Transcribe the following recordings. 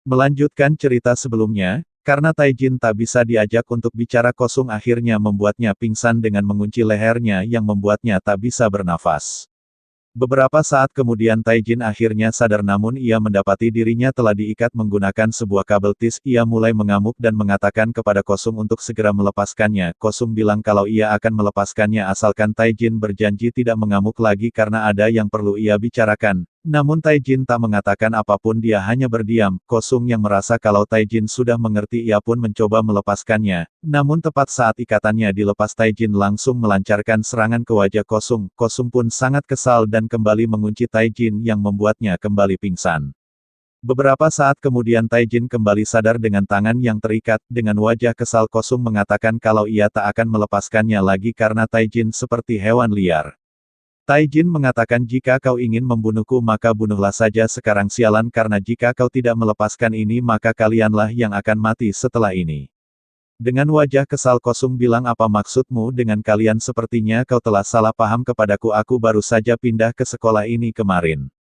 Melanjutkan cerita sebelumnya, karena Taijin tak bisa diajak untuk bicara, Kosung akhirnya membuatnya pingsan dengan mengunci lehernya yang membuatnya tak bisa bernafas. Beberapa saat kemudian Taijin akhirnya sadar, namun ia mendapati dirinya telah diikat menggunakan sebuah kabel tis. Ia mulai mengamuk dan mengatakan kepada Kosung untuk segera melepaskannya. Kosung bilang kalau ia akan melepaskannya asalkan Taijin berjanji tidak mengamuk lagi karena ada yang perlu ia bicarakan. Namun Taijin tak mengatakan apapun, dia hanya berdiam. Kosung yang merasa kalau Taijin sudah mengerti, ia pun mencoba melepaskannya. Namun tepat saat ikatannya dilepas, Taijin langsung melancarkan serangan ke wajah Kosung. Kosung pun sangat kesal dan kembali mengunci Taijin yang membuatnya kembali pingsan. Beberapa saat kemudian Taijin kembali sadar dengan tangan yang terikat. Dengan wajah kesal, Kosung mengatakan kalau ia tak akan melepaskannya lagi karena Taijin seperti hewan liar. Taijin mengatakan, jika kau ingin membunuhku maka bunuhlah saja sekarang, sialan, karena jika kau tidak melepaskan ini maka kalianlah yang akan mati setelah ini. Dengan wajah kesal Kosung bilang, apa maksudmu dengan kalian? Sepertinya kau telah salah paham kepadaku, aku baru saja pindah ke sekolah ini kemarin.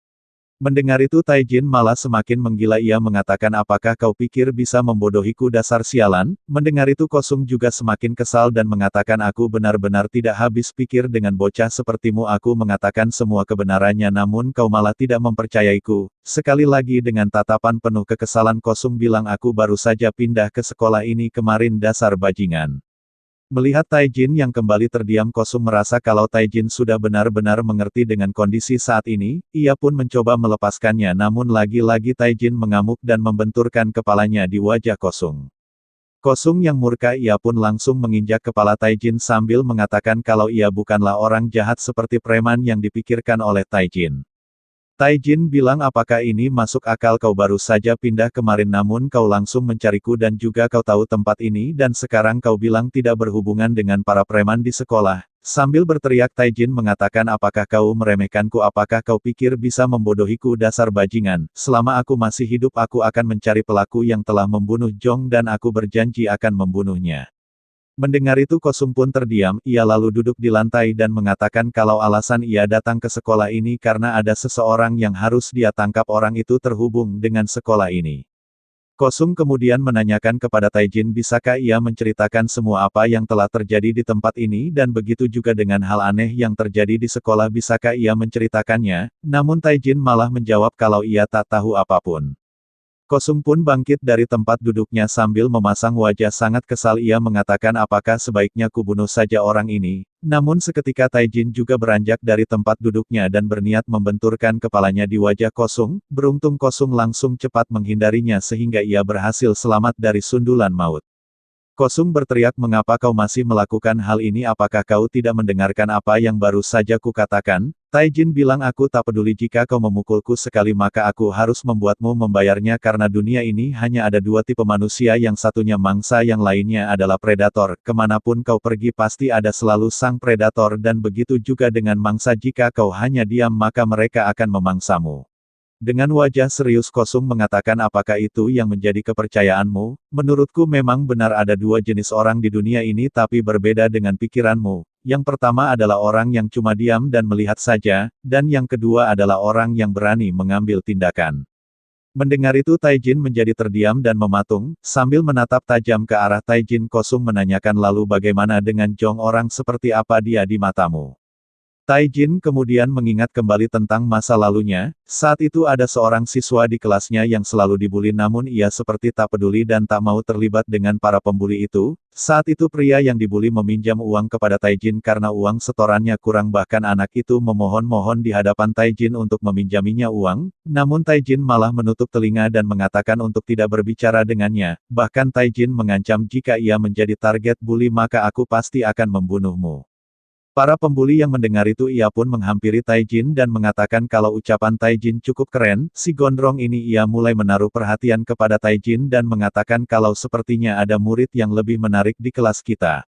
Mendengar itu Taijin malah semakin menggila. Ia mengatakan, apakah kau pikir bisa membodohiku, dasar sialan? Mendengar itu Kosung juga semakin kesal dan mengatakan, aku benar-benar tidak habis pikir dengan bocah sepertimu. Aku mengatakan semua kebenarannya namun kau malah tidak mempercayaiku. Sekali lagi dengan tatapan penuh kekesalan Kosung bilang, aku baru saja pindah ke sekolah ini kemarin, dasar bajingan. Melihat Taijin yang kembali terdiam, Kosung merasa kalau Taijin sudah benar-benar mengerti dengan kondisi saat ini. Ia pun mencoba melepaskannya, namun lagi-lagi Taijin mengamuk dan membenturkan kepalanya di wajah Kosung. Kosung yang murka, ia pun langsung menginjak kepala Taijin sambil mengatakan kalau ia bukanlah orang jahat seperti preman yang dipikirkan oleh Taijin. Taijin bilang, apakah ini masuk akal? Kau baru saja pindah kemarin namun kau langsung mencariku dan juga kau tahu tempat ini dan sekarang kau bilang tidak berhubungan dengan para preman di sekolah. Sambil berteriak Taijin mengatakan, apakah kau meremehkanku? Apakah kau pikir bisa membodohiku, dasar bajingan? Selama aku masih hidup aku akan mencari pelaku yang telah membunuh Jong dan aku berjanji akan membunuhnya. Mendengar itu Kosung pun terdiam. Ia lalu duduk di lantai dan mengatakan kalau alasan ia datang ke sekolah ini karena ada seseorang yang harus dia tangkap. Orang itu terhubung dengan sekolah ini. Kosung kemudian menanyakan kepada Taijin, bisakah ia menceritakan semua apa yang telah terjadi di tempat ini dan begitu juga dengan hal aneh yang terjadi di sekolah, bisakah ia menceritakannya? Namun Taijin malah menjawab kalau ia tak tahu apapun. Kosung pun bangkit dari tempat duduknya sambil memasang wajah sangat kesal. Ia mengatakan, apakah sebaiknya kubunuh saja orang ini? Namun seketika Taijin juga beranjak dari tempat duduknya dan berniat membenturkan kepalanya di wajah Kosung. Beruntung Kosung langsung cepat menghindarinya sehingga ia berhasil selamat dari sundulan maut. Kosung berteriak, mengapa kau masih melakukan hal ini? Apakah kau tidak mendengarkan apa yang baru saja kukatakan? Taijin bilang, aku tak peduli jika kau memukulku sekali maka aku harus membuatmu membayarnya karena dunia ini hanya ada dua tipe manusia, yang satunya mangsa, yang lainnya adalah predator. Kemanapun kau pergi pasti ada selalu sang predator dan begitu juga dengan mangsa, jika kau hanya diam maka mereka akan memangsamu. Dengan wajah serius Kosung mengatakan, apakah itu yang menjadi kepercayaanmu? Menurutku memang benar ada dua jenis orang di dunia ini tapi berbeda dengan pikiranmu. Yang pertama adalah orang yang cuma diam dan melihat saja, dan yang kedua adalah orang yang berani mengambil tindakan. Mendengar itu Taijin menjadi terdiam dan mematung, sambil menatap tajam ke arah Taijin. Kosung menanyakan, lalu bagaimana dengan Jong, orang seperti apa dia di matamu? Taijin kemudian mengingat kembali tentang masa lalunya. Saat itu ada seorang siswa di kelasnya yang selalu dibuli namun ia seperti tak peduli dan tak mau terlibat dengan para pembuli itu. Saat itu pria yang dibuli meminjam uang kepada Taijin karena uang setorannya kurang, bahkan anak itu memohon-mohon di hadapan Taijin untuk meminjaminya uang. Namun Taijin malah menutup telinga dan mengatakan untuk tidak berbicara dengannya. Bahkan Taijin mengancam, jika ia menjadi target bully maka aku pasti akan membunuhmu. Para pembuli yang mendengar itu ia pun menghampiri Taijin dan mengatakan kalau ucapan Taijin cukup keren. Si gondrong ini ia mulai menaruh perhatian kepada Taijin dan mengatakan kalau sepertinya ada murid yang lebih menarik di kelas kita.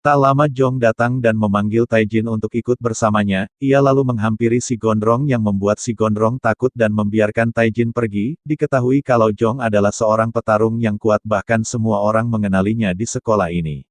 Tak lama Jong datang dan memanggil Taijin untuk ikut bersamanya. Ia lalu menghampiri si gondrong yang membuat si gondrong takut dan membiarkan Taijin pergi. Diketahui kalau Jong adalah seorang petarung yang kuat, bahkan semua orang mengenalinya di sekolah ini.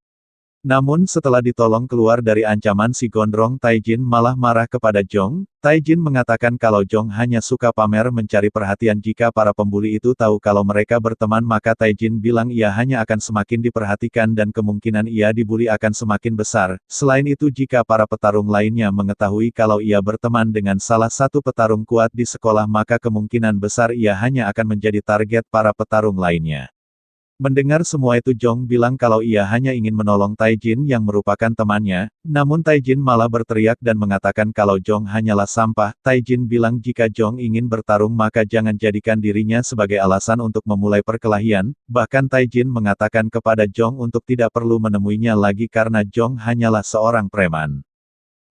Namun setelah ditolong keluar dari ancaman si gondrong, Taijin malah marah kepada Jong. Taijin mengatakan kalau Jong hanya suka pamer mencari perhatian. Jika para pembuli itu tahu kalau mereka berteman, maka Taijin bilang ia hanya akan semakin diperhatikan dan kemungkinan ia dibuli akan semakin besar. Selain itu, jika para petarung lainnya mengetahui kalau ia berteman dengan salah satu petarung kuat di sekolah, maka kemungkinan besar ia hanya akan menjadi target para petarung lainnya. Mendengar semua itu, Jong bilang kalau ia hanya ingin menolong Taijin yang merupakan temannya, namun Taijin malah berteriak dan mengatakan kalau Jong hanyalah sampah. Taijin bilang jika Jong ingin bertarung maka jangan jadikan dirinya sebagai alasan untuk memulai perkelahian, bahkan Taijin mengatakan kepada Jong untuk tidak perlu menemuinya lagi karena Jong hanyalah seorang preman.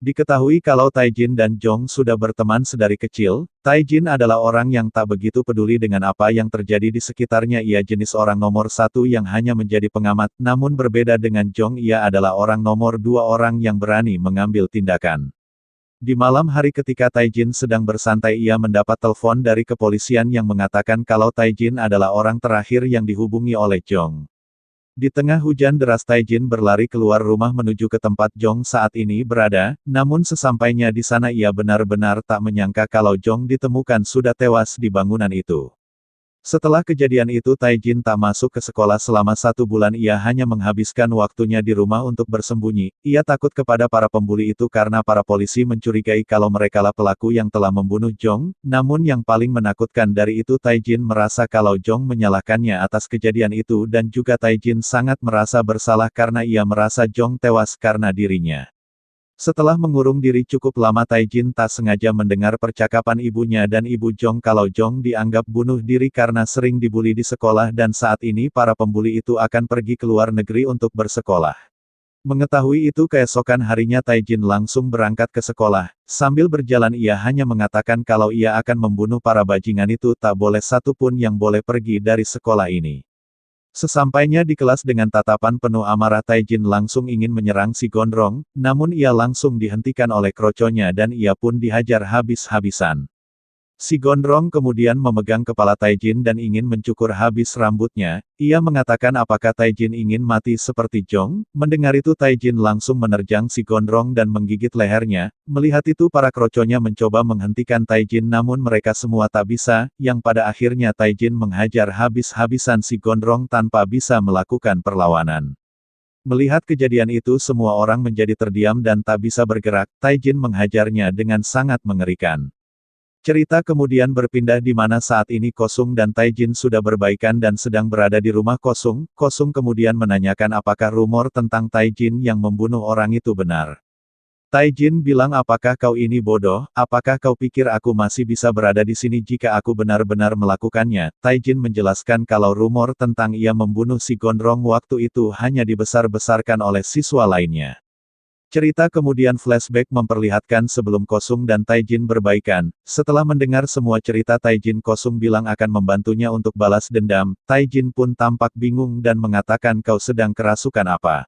Diketahui kalau Taijin dan Jong sudah berteman sedari kecil. Taijin adalah orang yang tak begitu peduli dengan apa yang terjadi di sekitarnya. Ia jenis orang nomor satu yang hanya menjadi pengamat, namun berbeda dengan Jong, ia adalah orang nomor dua, orang yang berani mengambil tindakan. Di malam hari ketika Taijin sedang bersantai, ia mendapat telepon dari kepolisian yang mengatakan kalau Taijin adalah orang terakhir yang dihubungi oleh Jong. Di tengah hujan deras, Taijin berlari keluar rumah menuju ke tempat Jong saat ini berada, namun sesampainya di sana ia benar-benar tak menyangka kalau Jong ditemukan sudah tewas di bangunan itu. Setelah kejadian itu, Taijin tak masuk ke sekolah selama 1 bulan. Ia hanya menghabiskan waktunya di rumah untuk bersembunyi. Ia takut kepada para pembuli itu karena para polisi mencurigai kalau merekalah pelaku yang telah membunuh Jong. Namun yang paling menakutkan dari itu, Taijin merasa kalau Jong menyalahkannya atas kejadian itu, dan juga Taijin sangat merasa bersalah karena ia merasa Jong tewas karena dirinya. Setelah mengurung diri cukup lama, Taijin tak sengaja mendengar percakapan ibunya dan ibu Jong kalau Jong dianggap bunuh diri karena sering dibuli di sekolah dan saat ini para pembuli itu akan pergi ke luar negeri untuk bersekolah. Mengetahui itu, keesokan harinya Taijin langsung berangkat ke sekolah. Sambil berjalan ia hanya mengatakan kalau ia akan membunuh para bajingan itu, tak boleh satu pun yang boleh pergi dari sekolah ini. Sesampainya di kelas dengan tatapan penuh amarah, Taijin langsung ingin menyerang si gondrong, namun ia langsung dihentikan oleh kroconya dan ia pun dihajar habis-habisan. Si gondrong kemudian memegang kepala Taijin dan ingin mencukur habis rambutnya. Ia mengatakan apakah Taijin ingin mati seperti Jong? Mendengar itu, Taijin langsung menerjang si gondrong dan menggigit lehernya. Melihat itu, para kroconya mencoba menghentikan Taijin namun mereka semua tak bisa, yang pada akhirnya Taijin menghajar habis-habisan si gondrong tanpa bisa melakukan perlawanan. Melihat kejadian itu, semua orang menjadi terdiam dan tak bisa bergerak. Taijin menghajarnya dengan sangat mengerikan. Cerita kemudian berpindah di mana saat ini Kosung dan Taijin sudah berbaikan dan sedang berada di rumah Kosung. Kosung kemudian menanyakan apakah rumor tentang Taijin yang membunuh orang itu benar. Taijin bilang, apakah kau ini bodoh, apakah kau pikir aku masih bisa berada di sini jika aku benar-benar melakukannya? Taijin menjelaskan kalau rumor tentang ia membunuh si gondrong waktu itu hanya dibesar-besarkan oleh siswa lainnya. Cerita kemudian flashback memperlihatkan sebelum Kosung dan Taijin berbaikan. Setelah mendengar semua cerita Taijin, Kosung bilang akan membantunya untuk balas dendam. Taijin pun tampak bingung dan mengatakan, kau sedang kerasukan apa?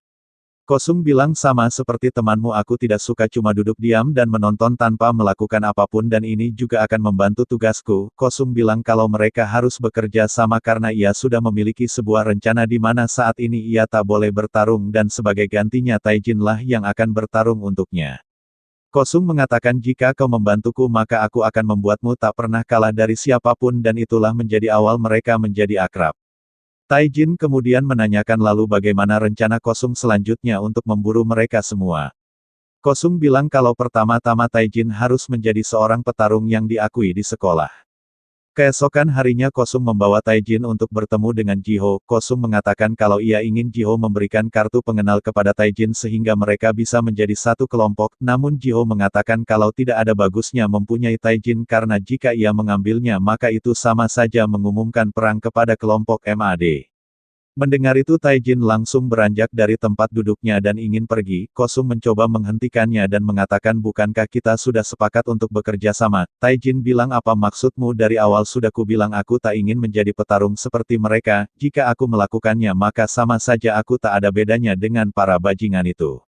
Kosung bilang, sama seperti temanmu, aku tidak suka cuma duduk diam dan menonton tanpa melakukan apapun dan ini juga akan membantu tugasku. Kosung bilang kalau mereka harus bekerja sama karena ia sudah memiliki sebuah rencana di mana saat ini ia tak boleh bertarung dan sebagai gantinya Taijinlah yang akan bertarung untuknya. Kosung mengatakan jika kau membantuku maka aku akan membuatmu tak pernah kalah dari siapapun dan itulah menjadi awal mereka menjadi akrab. Taijin kemudian menanyakan lalu bagaimana rencana Kosung selanjutnya untuk memburu mereka semua. Kosung bilang kalau pertama-tama Taijin harus menjadi seorang petarung yang diakui di sekolah. Keesokan harinya Kosung membawa Taijin untuk bertemu dengan Jiho. Kosung mengatakan kalau ia ingin Jiho memberikan kartu pengenal kepada Taijin sehingga mereka bisa menjadi satu kelompok, namun Jiho mengatakan kalau tidak ada bagusnya mempunyai Taijin karena jika ia mengambilnya maka itu sama saja mengumumkan perang kepada kelompok MAD. Mendengar itu Taijin langsung beranjak dari tempat duduknya dan ingin pergi. Kosung mencoba menghentikannya dan mengatakan bukankah kita sudah sepakat untuk bekerja sama? Taijin bilang apa maksudmu, dari awal sudah kubilang aku tak ingin menjadi petarung seperti mereka, jika aku melakukannya maka sama saja aku tak ada bedanya dengan para bajingan itu.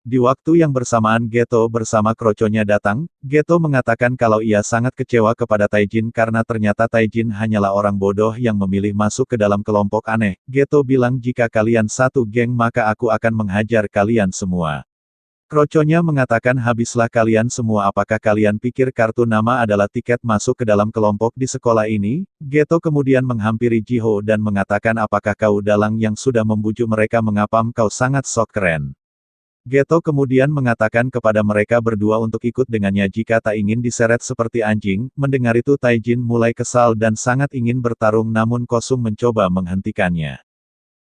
Di waktu yang bersamaan Geto bersama kroconya datang, Geto mengatakan kalau ia sangat kecewa kepada Taijin karena ternyata Taijin hanyalah orang bodoh yang memilih masuk ke dalam kelompok aneh. Geto bilang jika kalian satu geng maka aku akan menghajar kalian semua. Kroconya mengatakan habislah kalian semua, apakah kalian pikir kartu nama adalah tiket masuk ke dalam kelompok di sekolah ini? Geto kemudian menghampiri Jiho dan mengatakan apakah kau dalang yang sudah membujuk mereka, mengapa kau sangat sok keren. Geto kemudian mengatakan kepada mereka berdua untuk ikut dengannya jika tak ingin diseret seperti anjing. Mendengar itu Taijin mulai kesal dan sangat ingin bertarung, namun Kosung mencoba menghentikannya.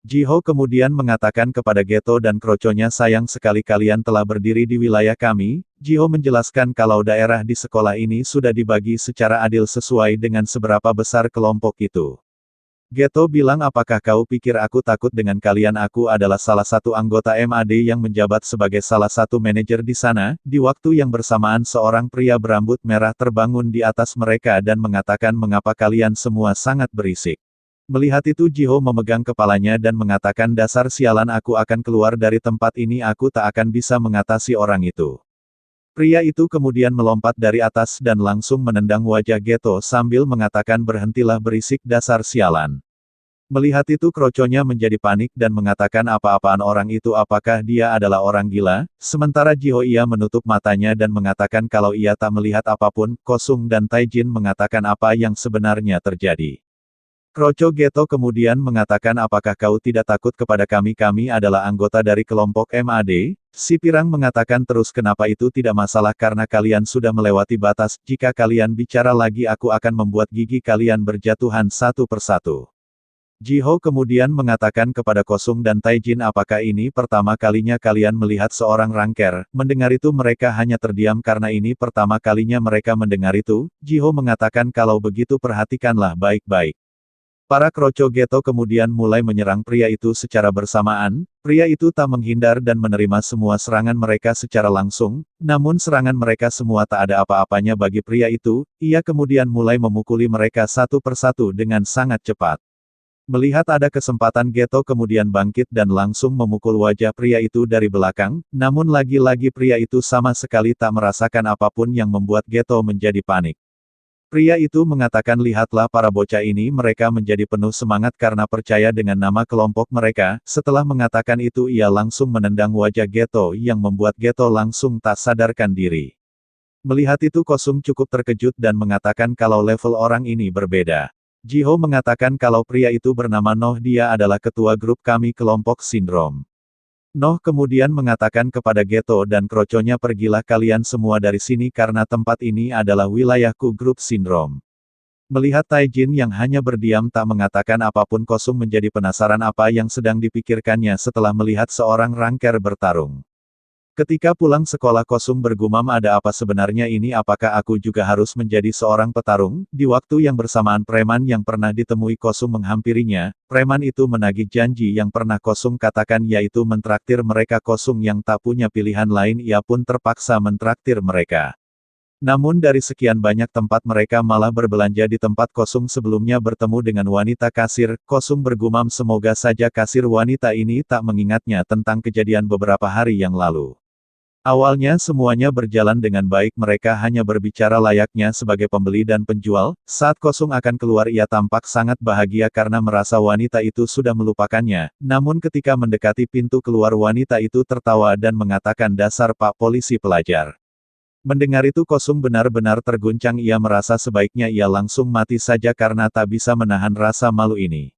Jiho kemudian mengatakan kepada Geto dan kroconya, sayang sekali kalian telah berdiri di wilayah kami. Jiho menjelaskan kalau daerah di sekolah ini sudah dibagi secara adil sesuai dengan seberapa besar kelompok itu. Geto bilang apakah kau pikir aku takut dengan kalian? Aku adalah salah satu anggota MAD yang menjabat sebagai salah satu manajer di sana. Di waktu yang bersamaan seorang pria berambut merah terbangun di atas mereka dan mengatakan mengapa kalian semua sangat berisik. Melihat itu Jiho memegang kepalanya dan mengatakan dasar sialan, aku akan keluar dari tempat ini, aku tak akan bisa mengatasi orang itu. Pria itu kemudian melompat dari atas dan langsung menendang wajah Geto sambil mengatakan berhentilah berisik dasar sialan. Melihat itu kroconya menjadi panik dan mengatakan apa-apaan orang itu, apakah dia adalah orang gila? Sementara Jiho ia menutup matanya dan mengatakan kalau ia tak melihat apapun. Kosung dan Taijin mengatakan apa yang sebenarnya terjadi. Kroco Geto kemudian mengatakan apakah kau tidak takut kepada kami? Kami adalah anggota dari kelompok MAD. Si Pirang mengatakan terus kenapa itu tidak masalah karena kalian sudah melewati batas, jika kalian bicara lagi aku akan membuat gigi kalian berjatuhan satu persatu. Jiho kemudian mengatakan kepada Kosung dan Taijin apakah ini pertama kalinya kalian melihat seorang rangker? Mendengar itu mereka hanya terdiam karena ini pertama kalinya mereka mendengar itu. Jiho mengatakan kalau begitu perhatikanlah baik-baik. Para kroco Geto kemudian mulai menyerang pria itu secara bersamaan. Pria itu tak menghindar dan menerima semua serangan mereka secara langsung, namun serangan mereka semua tak ada apa-apanya bagi pria itu. Ia kemudian mulai memukuli mereka satu persatu dengan sangat cepat. Melihat ada kesempatan Geto kemudian bangkit dan langsung memukul wajah pria itu dari belakang, namun lagi-lagi pria itu sama sekali tak merasakan apapun yang membuat Geto menjadi panik. Pria itu mengatakan lihatlah para bocah ini, mereka menjadi penuh semangat karena percaya dengan nama kelompok mereka. Setelah mengatakan itu ia langsung menendang wajah Geto yang membuat Geto langsung tak sadarkan diri. Melihat itu Kosung cukup terkejut dan mengatakan kalau level orang ini berbeda. Jiho mengatakan kalau pria itu bernama Noh, dia adalah ketua grup kami kelompok sindrom. Noh kemudian mengatakan kepada Geto dan kroconya pergilah kalian semua dari sini karena tempat ini adalah wilayahku grup sindrom. Melihat Taijin yang hanya berdiam tak mengatakan apapun, Kosung menjadi penasaran apa yang sedang dipikirkannya setelah melihat seorang rangker bertarung. Ketika pulang sekolah Kosung bergumam ada apa sebenarnya ini, apakah aku juga harus menjadi seorang petarung? Di waktu yang bersamaan preman yang pernah ditemui Kosung menghampirinya, preman itu menagih janji yang pernah Kosung katakan yaitu mentraktir mereka. Kosung yang tak punya pilihan lain ia pun terpaksa mentraktir mereka. Namun dari sekian banyak tempat mereka malah berbelanja di tempat Kosung sebelumnya bertemu dengan wanita kasir. Kosung bergumam semoga saja kasir wanita ini tak mengingatnya tentang kejadian beberapa hari yang lalu. Awalnya semuanya berjalan dengan baik, mereka hanya berbicara layaknya sebagai pembeli dan penjual. Saat Kosung akan keluar ia tampak sangat bahagia karena merasa wanita itu sudah melupakannya. Namun ketika mendekati pintu keluar wanita itu tertawa dan mengatakan dasar Pak Polisi pelajar. Mendengar itu Kosung benar-benar terguncang, ia merasa sebaiknya ia langsung mati saja karena tak bisa menahan rasa malu ini.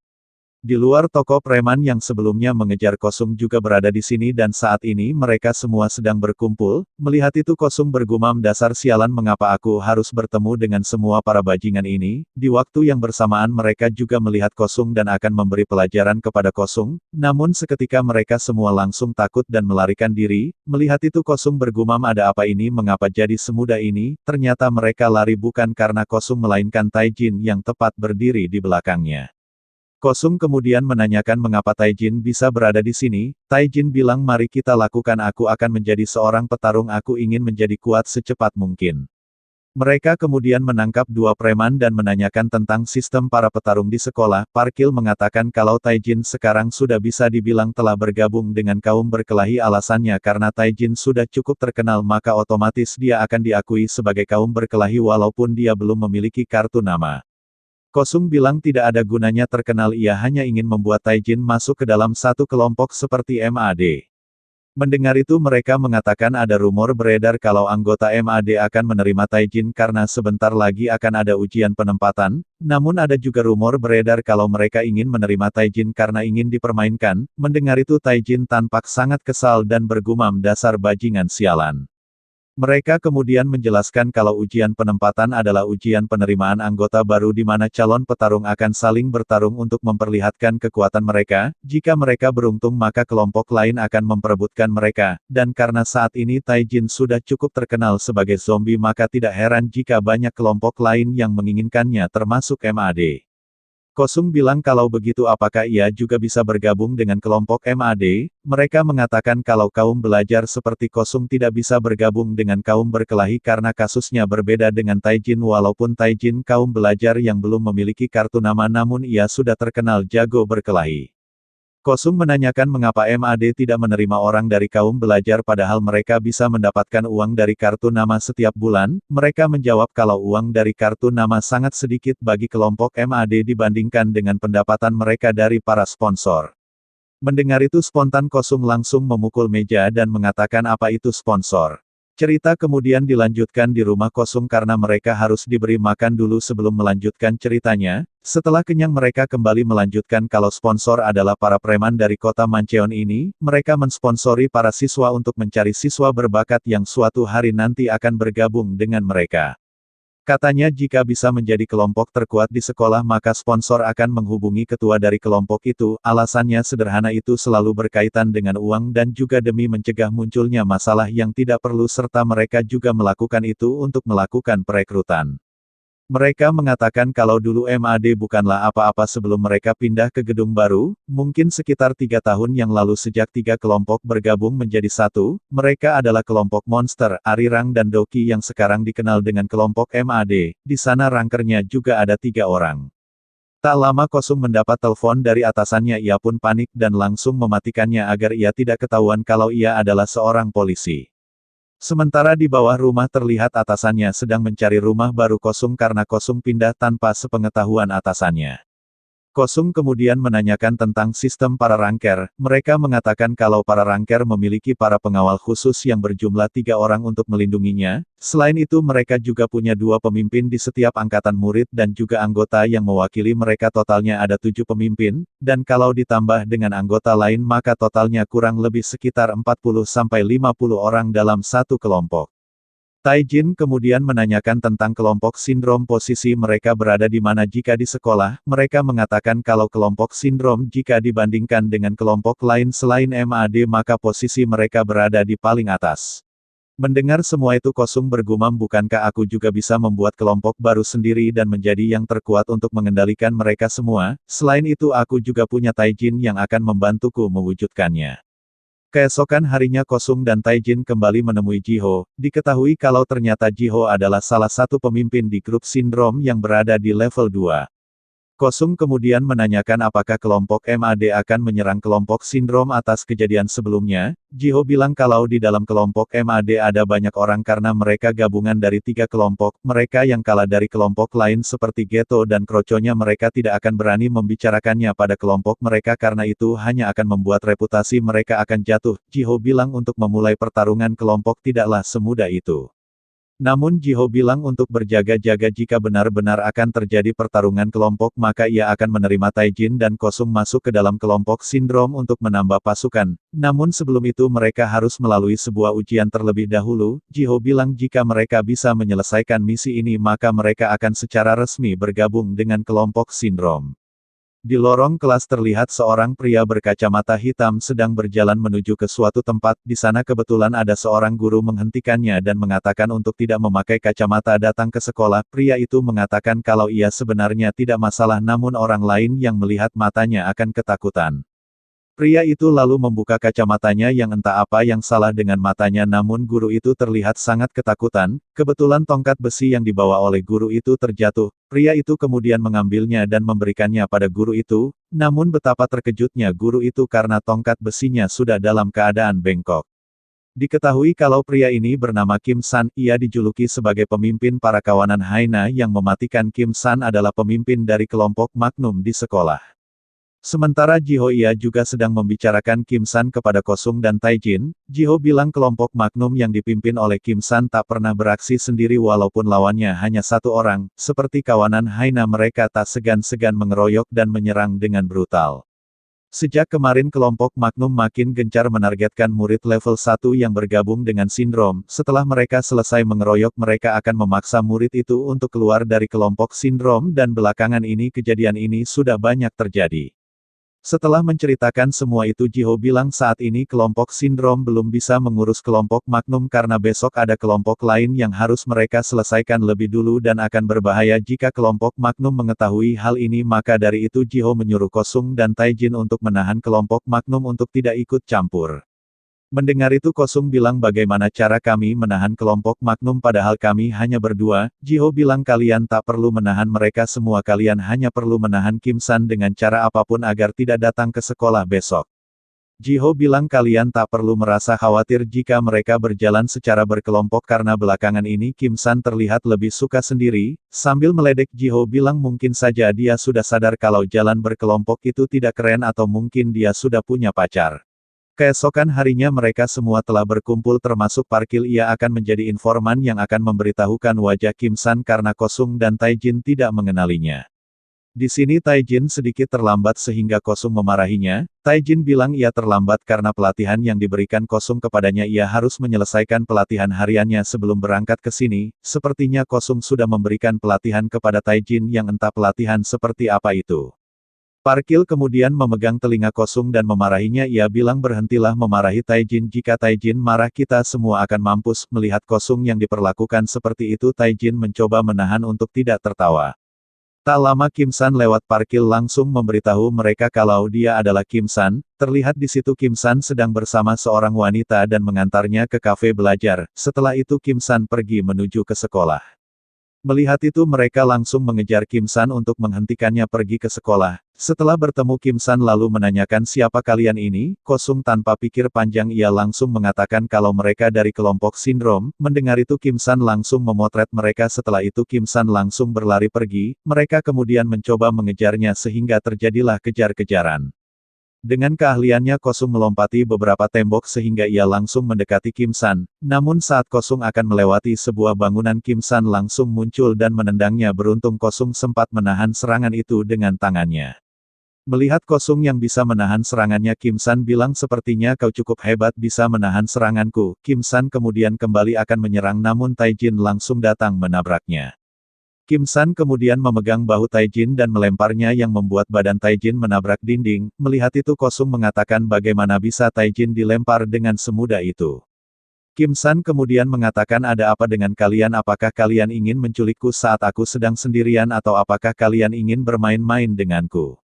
Di luar toko preman yang sebelumnya mengejar Kosung juga berada di sini dan saat ini mereka semua sedang berkumpul. Melihat itu Kosung bergumam dasar sialan, mengapa aku harus bertemu dengan semua para bajingan ini? Di waktu yang bersamaan mereka juga melihat Kosung dan akan memberi pelajaran kepada Kosung, namun seketika mereka semua langsung takut dan melarikan diri. Melihat itu Kosung bergumam ada apa ini, mengapa jadi semudah ini? Ternyata mereka lari bukan karena Kosung melainkan Taijin yang tepat berdiri di belakangnya. Kosung kemudian menanyakan mengapa Taijin bisa berada di sini. Taijin bilang mari kita lakukan, aku akan menjadi seorang petarung, aku ingin menjadi kuat secepat mungkin. Mereka kemudian menangkap dua preman dan menanyakan tentang sistem para petarung di sekolah. Parkil mengatakan kalau Taijin sekarang sudah bisa dibilang telah bergabung dengan kaum berkelahi, alasannya karena Taijin sudah cukup terkenal maka otomatis dia akan diakui sebagai kaum berkelahi walaupun dia belum memiliki kartu nama. Kosung bilang tidak ada gunanya terkenal, ia hanya ingin membuat Taijin masuk ke dalam satu kelompok seperti MAD. Mendengar itu mereka mengatakan ada rumor beredar kalau anggota MAD akan menerima Taijin karena sebentar lagi akan ada ujian penempatan, namun ada juga rumor beredar kalau mereka ingin menerima Taijin karena ingin dipermainkan. Mendengar itu Taijin tampak sangat kesal dan bergumam, dasar bajingan sialan. Mereka kemudian menjelaskan kalau ujian penempatan adalah ujian penerimaan anggota baru di mana calon petarung akan saling bertarung untuk memperlihatkan kekuatan mereka. Jika mereka beruntung maka kelompok lain akan memperebutkan mereka, dan karena saat ini Taijin sudah cukup terkenal sebagai zombie maka tidak heran jika banyak kelompok lain yang menginginkannya termasuk MAD. Kosung bilang kalau begitu apakah ia juga bisa bergabung dengan kelompok MAD? Mereka mengatakan kalau kaum belajar seperti Kosung tidak bisa bergabung dengan kaum berkelahi karena kasusnya berbeda dengan Taijin, walaupun Taijin kaum belajar yang belum memiliki kartu nama namun ia sudah terkenal jago berkelahi. Kosung menanyakan mengapa MAD tidak menerima orang dari kaum belajar padahal mereka bisa mendapatkan uang dari kartu nama setiap bulan. Mereka menjawab kalau uang dari kartu nama sangat sedikit bagi kelompok MAD dibandingkan dengan pendapatan mereka dari para sponsor. Mendengar itu spontan Kosung langsung memukul meja dan mengatakan apa itu sponsor. Cerita kemudian dilanjutkan di rumah Kosung karena mereka harus diberi makan dulu sebelum melanjutkan ceritanya. Setelah kenyang mereka kembali melanjutkan kalau sponsor adalah para preman dari kota Mancheon ini. Mereka mensponsori para siswa untuk mencari siswa berbakat yang suatu hari nanti akan bergabung dengan mereka. Katanya jika bisa menjadi kelompok terkuat di sekolah maka sponsor akan menghubungi ketua dari kelompok itu. Alasannya sederhana, itu selalu berkaitan dengan uang dan juga demi mencegah munculnya masalah yang tidak perlu serta mereka juga melakukan itu untuk melakukan perekrutan. Mereka mengatakan kalau dulu MAD bukanlah apa-apa sebelum mereka pindah ke gedung baru, mungkin sekitar 3 tahun yang lalu sejak 3 kelompok bergabung menjadi satu. Mereka adalah kelompok Monster, Arirang dan Doki yang sekarang dikenal dengan kelompok MAD, di sana rankernya juga ada 3 orang. Tak lama Kosung mendapat telepon dari atasannya, ia pun panik dan langsung mematikannya agar ia tidak ketahuan kalau ia adalah seorang polisi. Sementara di bawah rumah terlihat atasannya sedang mencari rumah baru Kosung karena Kosung pindah tanpa sepengetahuan atasannya. Kosung kemudian menanyakan tentang sistem para ranker. Mereka mengatakan kalau para ranker memiliki para pengawal khusus yang berjumlah 3 orang untuk melindunginya. Selain itu mereka juga punya 2 pemimpin di setiap angkatan murid dan juga anggota yang mewakili mereka, totalnya ada 7 pemimpin, dan kalau ditambah dengan anggota lain maka totalnya kurang lebih sekitar 40-50 orang dalam satu kelompok. Taijin kemudian menanyakan tentang kelompok sindrom, posisi mereka berada di mana jika di sekolah. Mereka mengatakan kalau kelompok sindrom jika dibandingkan dengan kelompok lain selain MAD maka posisi mereka berada di paling atas. Mendengar semua itu Kosung bergumam, bukankah aku juga bisa membuat kelompok baru sendiri dan menjadi yang terkuat untuk mengendalikan mereka semua? Selain itu aku juga punya Taijin yang akan membantuku mewujudkannya. Keesokan harinya Kosung dan Taijin kembali menemui Jiho. Diketahui kalau ternyata Jiho adalah salah satu pemimpin di grup sindrom yang berada di level 2. Kosung kemudian menanyakan apakah kelompok MAD akan menyerang kelompok sindrom atas kejadian sebelumnya. Jiho bilang kalau di dalam kelompok MAD ada banyak orang karena mereka gabungan dari 3 kelompok. Mereka yang kalah dari kelompok lain seperti Geto dan Kroconya mereka tidak akan berani membicarakannya pada kelompok mereka karena itu hanya akan membuat reputasi mereka akan jatuh. Jiho bilang untuk memulai pertarungan kelompok tidaklah semudah itu. Namun Jiho bilang untuk berjaga-jaga jika benar-benar akan terjadi pertarungan kelompok maka ia akan menerima Taijin dan Kosung masuk ke dalam kelompok sindrom untuk menambah pasukan. Namun sebelum itu mereka harus melalui sebuah ujian terlebih dahulu. Jiho bilang jika mereka bisa menyelesaikan misi ini maka mereka akan secara resmi bergabung dengan kelompok sindrom. Di lorong kelas terlihat seorang pria berkacamata hitam sedang berjalan menuju ke suatu tempat. Di sana kebetulan ada seorang guru menghentikannya dan mengatakan untuk tidak memakai kacamata datang ke sekolah. Pria itu mengatakan kalau ia sebenarnya tidak masalah namun orang lain yang melihat matanya akan ketakutan. Pria itu lalu membuka kacamatanya yang entah apa yang salah dengan matanya namun guru itu terlihat sangat ketakutan, kebetulan tongkat besi yang dibawa oleh guru itu terjatuh, pria itu kemudian mengambilnya dan memberikannya pada guru itu, namun betapa terkejutnya guru itu karena tongkat besinya sudah dalam keadaan bengkok. Diketahui kalau pria ini bernama Kim San, ia dijuluki sebagai pemimpin para kawanan Haina yang mematikan. Kim San adalah pemimpin dari kelompok Magnum di sekolah. Sementara Jiho ia juga sedang membicarakan Kim San kepada Kosung dan Taijin, Jiho bilang kelompok Magnum yang dipimpin oleh Kim San tak pernah beraksi sendiri walaupun lawannya hanya satu orang, seperti kawanan Haina mereka tak segan-segan mengeroyok dan menyerang dengan brutal. Sejak kemarin kelompok Magnum makin gencar menargetkan murid level 1 yang bergabung dengan sindrom, setelah mereka selesai mengeroyok mereka akan memaksa murid itu untuk keluar dari kelompok sindrom dan belakangan ini kejadian ini sudah banyak terjadi. Setelah menceritakan semua itu Jiho bilang saat ini kelompok sindrom belum bisa mengurus kelompok Magnum karena besok ada kelompok lain yang harus mereka selesaikan lebih dulu dan akan berbahaya jika kelompok Magnum mengetahui hal ini maka dari itu Jiho menyuruh Kosung dan Taijin untuk menahan kelompok Magnum untuk tidak ikut campur. Mendengar itu Kosung bilang bagaimana cara kami menahan kelompok Magnum padahal kami hanya berdua, Jiho bilang kalian tak perlu menahan mereka semua kalian hanya perlu menahan Kim San dengan cara apapun agar tidak datang ke sekolah besok. Jiho bilang kalian tak perlu merasa khawatir jika mereka berjalan secara berkelompok karena belakangan ini Kim San terlihat lebih suka sendiri, sambil meledek Jiho bilang mungkin saja dia sudah sadar kalau jalan berkelompok itu tidak keren atau mungkin dia sudah punya pacar. Keesokan harinya mereka semua telah berkumpul termasuk Parkil ia akan menjadi informan yang akan memberitahukan wajah Kim San karena Kosung dan Taijin tidak mengenalinya. Di sini Taijin sedikit terlambat sehingga Kosung memarahinya, Taijin bilang ia terlambat karena pelatihan yang diberikan Kosung kepadanya ia harus menyelesaikan pelatihan hariannya sebelum berangkat ke sini, sepertinya Kosung sudah memberikan pelatihan kepada Taijin yang entah pelatihan seperti apa itu. Parkil kemudian memegang telinga Kosung dan memarahinya ia bilang berhentilah memarahi Taijin jika Taijin marah kita semua akan mampus, melihat Kosung yang diperlakukan seperti itu Taijin mencoba menahan untuk tidak tertawa. Tak lama Kim San lewat Parkil langsung memberitahu mereka kalau dia adalah Kim San, terlihat di situ Kim San sedang bersama seorang wanita dan mengantarnya ke kafe belajar, setelah itu Kim San pergi menuju ke sekolah. Melihat itu mereka langsung mengejar Kim San untuk menghentikannya pergi ke sekolah. Setelah bertemu Kim San lalu menanyakan siapa kalian ini, Kosung tanpa pikir panjang ia langsung mengatakan kalau mereka dari kelompok sindrom. Mendengar itu Kim San langsung memotret mereka setelah itu Kim San langsung berlari pergi, mereka kemudian mencoba mengejarnya sehingga terjadilah kejar-kejaran. Dengan keahliannya Kosung melompati beberapa tembok sehingga ia langsung mendekati Kim San, namun saat Kosung akan melewati sebuah bangunan Kim San langsung muncul dan menendangnya beruntung Kosung sempat menahan serangan itu dengan tangannya. Melihat Kosung yang bisa menahan serangannya Kim San bilang sepertinya kau cukup hebat bisa menahan seranganku, Kim San kemudian kembali akan menyerang namun Taijin langsung datang menabraknya. Kim San kemudian memegang bahu Taijin dan melemparnya yang membuat badan Taijin menabrak dinding, melihat itu Kosung mengatakan bagaimana bisa Taijin dilempar dengan semudah itu. Kim San kemudian mengatakan ada apa dengan kalian apakah kalian ingin menculikku saat aku sedang sendirian atau apakah kalian ingin bermain-main denganku.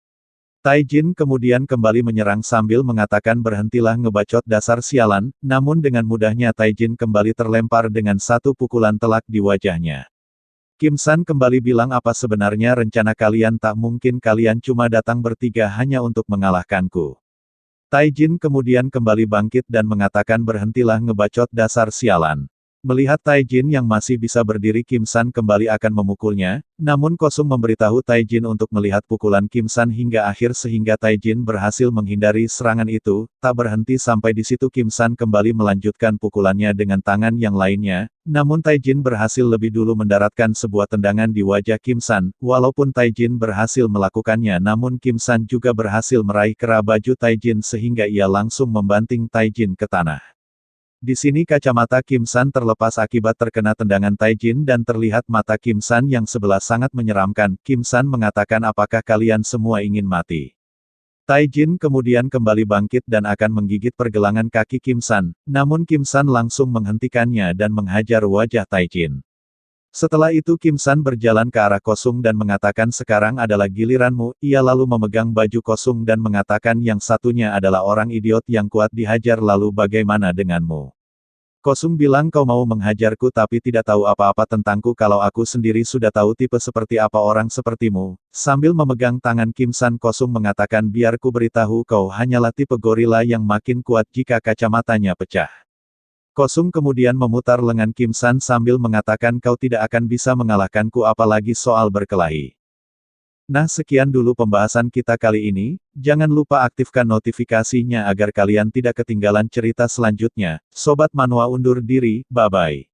Taijin kemudian kembali menyerang sambil mengatakan berhentilah ngebacot dasar sialan, namun dengan mudahnya Taijin kembali terlempar dengan satu pukulan telak di wajahnya. Kim San kembali bilang apa sebenarnya rencana kalian tak mungkin kalian cuma datang bertiga hanya untuk mengalahkanku. Taijin kemudian kembali bangkit dan mengatakan berhentilah ngebacot dasar sialan. Melihat Taijin yang masih bisa berdiri Kim San kembali akan memukulnya, namun Kosung memberitahu Taijin untuk melihat pukulan Kim San hingga akhir sehingga Taijin berhasil menghindari serangan itu, tak berhenti sampai di situ Kim San kembali melanjutkan pukulannya dengan tangan yang lainnya, namun Taijin berhasil lebih dulu mendaratkan sebuah tendangan di wajah Kim San, walaupun Taijin berhasil melakukannya namun Kim San juga berhasil meraih kera baju Taijin sehingga ia langsung membanting Taijin ke tanah. Di sini kacamata Kim San terlepas akibat terkena tendangan Taijin dan terlihat mata Kim San yang sebelah sangat menyeramkan. Kim San mengatakan apakah kalian semua ingin mati. Taijin kemudian kembali bangkit dan akan menggigit pergelangan kaki Kim San, namun Kim San langsung menghentikannya dan menghajar wajah Taijin. Setelah itu Kim San berjalan ke arah Kosung dan mengatakan sekarang adalah giliranmu, ia lalu memegang baju Kosung dan mengatakan yang satunya adalah orang idiot yang kuat dihajar lalu bagaimana denganmu. Kosung bilang kau mau menghajarku tapi tidak tahu apa-apa tentangku kalau aku sendiri sudah tahu tipe seperti apa orang sepertimu. Sambil memegang tangan Kim San Kosung mengatakan biar ku beritahu kau hanyalah tipe gorila yang makin kuat jika kacamatanya pecah. Kosung kemudian memutar lengan Kim San sambil mengatakan kau tidak akan bisa mengalahkanku apalagi soal berkelahi. Nah sekian dulu pembahasan kita kali ini, jangan lupa aktifkan notifikasinya agar kalian tidak ketinggalan cerita selanjutnya. Sobat Manhwa undur diri, bye-bye.